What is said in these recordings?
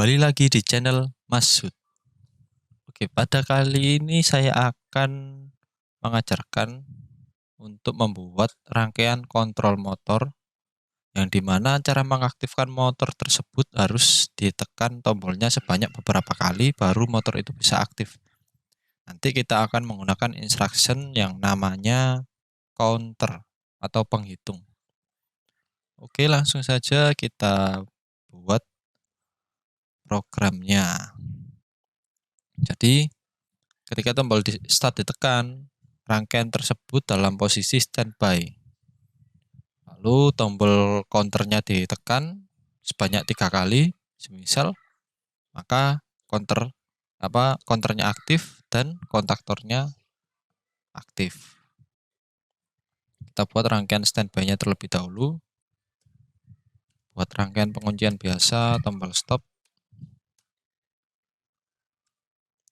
Kembali lagi di channel Mas Sud. Oke, pada kali ini saya akan mengajarkan untuk membuat rangkaian kontrol motor yang dimana cara mengaktifkan motor tersebut harus ditekan tombolnya sebanyak beberapa kali baru motor itu bisa aktif. Nanti kita akan menggunakan instruction yang namanya counter atau penghitung. Oke, langsung saja kita buat programnya. Jadi ketika tombol start ditekan, rangkaian tersebut dalam posisi standby. Lalu tombol counternya ditekan sebanyak 3 kali, semisal, maka counternya aktif dan kontaktornya aktif. Kita buat rangkaian standby-nya terlebih dahulu. Buat rangkaian penguncian biasa, tombol stop,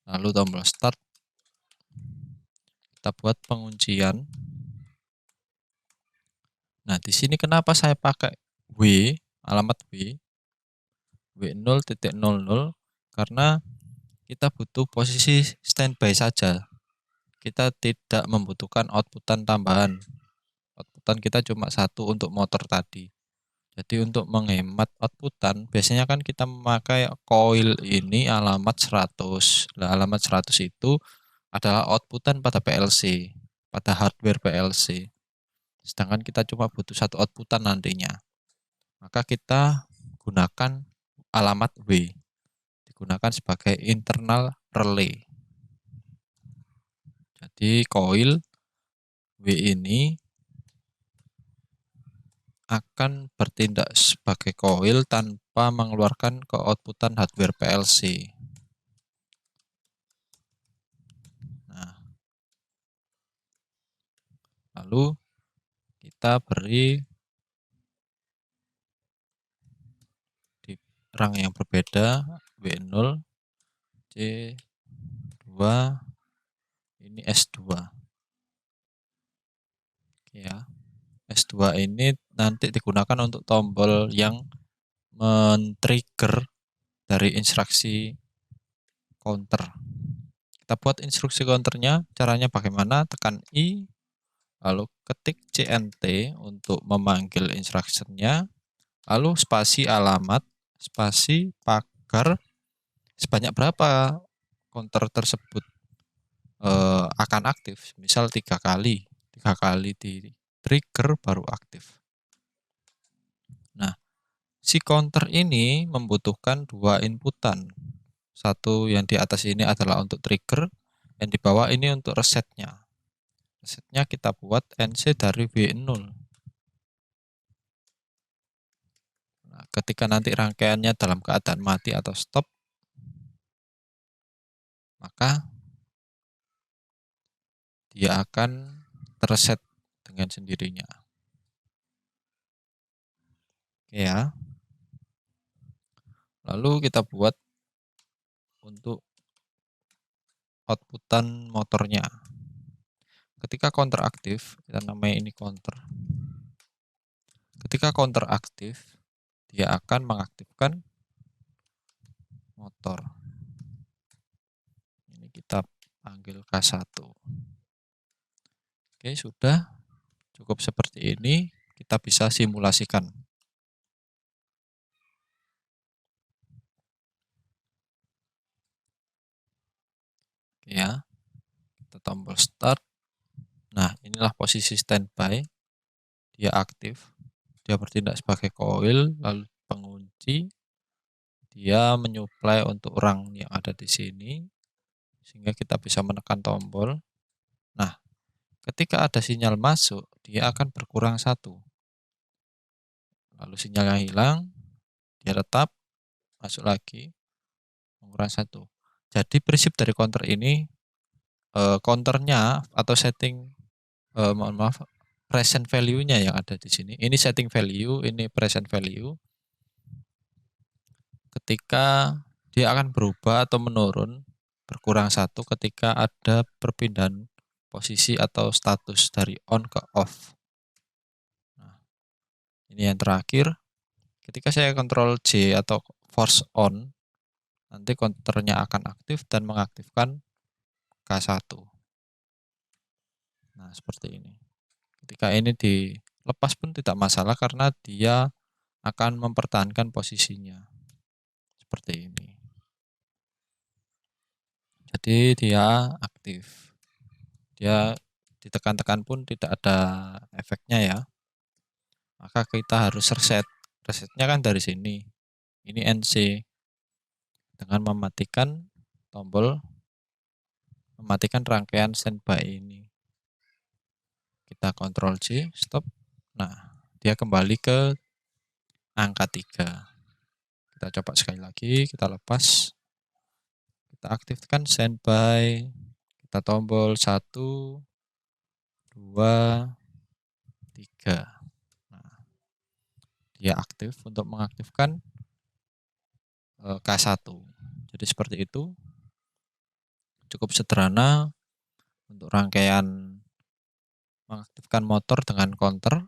lalu tombol start. Kita buat penguncian. Nah, di sini kenapa saya pakai alamat W0.00, karena kita butuh posisi standby saja. Kita tidak membutuhkan outputan tambahan. Outputan kita cuma satu untuk motor tadi. Jadi untuk menghemat outputan, biasanya kan kita memakai coil ini alamat 100. Nah, alamat 100 itu adalah outputan pada PLC, pada hardware PLC. Sedangkan kita cuma butuh satu outputan nantinya. Maka kita gunakan alamat W. Digunakan sebagai internal relay. Jadi coil W ini akan bertindak sebagai coil tanpa mengeluarkan ke outputan hardware PLC. Nah, lalu kita beri di rang yang berbeda, W0, C2, ini S2. Ya, S2 ini nanti digunakan untuk tombol yang men-trigger dari instruksi counter. Kita buat instruksi counternya, caranya bagaimana? Tekan I, lalu ketik CNT untuk memanggil instructionnya, lalu spasi alamat, spasi pagar, sebanyak berapa counter tersebut akan aktif. Misal 3 kali di trigger baru aktif. Nah, si counter ini membutuhkan 2 inputan. Satu yang di atas ini adalah untuk trigger, yang di bawah ini untuk resetnya. Resetnya kita buat NC dari W0. Nah, ketika nanti rangkaiannya dalam keadaan mati atau stop, maka dia akan terset dengan sendirinya. Oke ya. Lalu kita buat untuk outputan motornya. Ketika counter aktif, kita namai ini counter. Ketika counter aktif, dia akan mengaktifkan motor. Ini kita panggil K1. Oke, sudah cukup seperti ini, kita bisa simulasikan. Oke ya, kita tombol start. Nah, inilah posisi standby. Dia aktif, dia bertindak sebagai coil, lalu pengunci. Dia menyuplai untuk rang yang ada di sini, sehingga kita bisa menekan tombol. Nah, ketika ada sinyal masuk, dia akan berkurang 1. Lalu sinyalnya hilang, dia tetap masuk lagi, mengurangi 1. Jadi prinsip dari counter ini, counternya atau setting, present value-nya yang ada di sini. Ini setting value, ini present value. Ketika dia akan berubah atau menurun, berkurang 1 ketika ada perpindahan posisi atau status dari on ke off. Nah, ini yang terakhir. Ketika saya Ctrl J atau force on, nanti counternya akan aktif dan mengaktifkan K1. Nah, seperti ini. Ketika ini dilepas pun tidak masalah karena dia akan mempertahankan posisinya. Seperti ini. Jadi dia aktif. Dia ditekan-tekan pun tidak ada efeknya ya. Maka kita harus reset. Resetnya kan dari sini. Ini NC. Dengan mematikan rangkaian standby ini. Kita Ctrl J, stop. Nah, dia kembali ke angka 3. Kita coba sekali lagi, kita lepas. Kita aktifkan standby. Kita tombol 1, 2, 3. Nah, dia aktif untuk mengaktifkan K1. Jadi seperti itu. Cukup sederhana untuk rangkaian mengaktifkan motor dengan counter.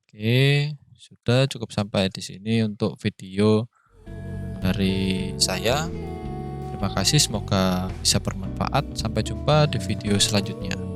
Oke, sudah cukup sampai di sini untuk video dari saya. Terima kasih, semoga bisa bermanfaat. Sampai jumpa di video selanjutnya.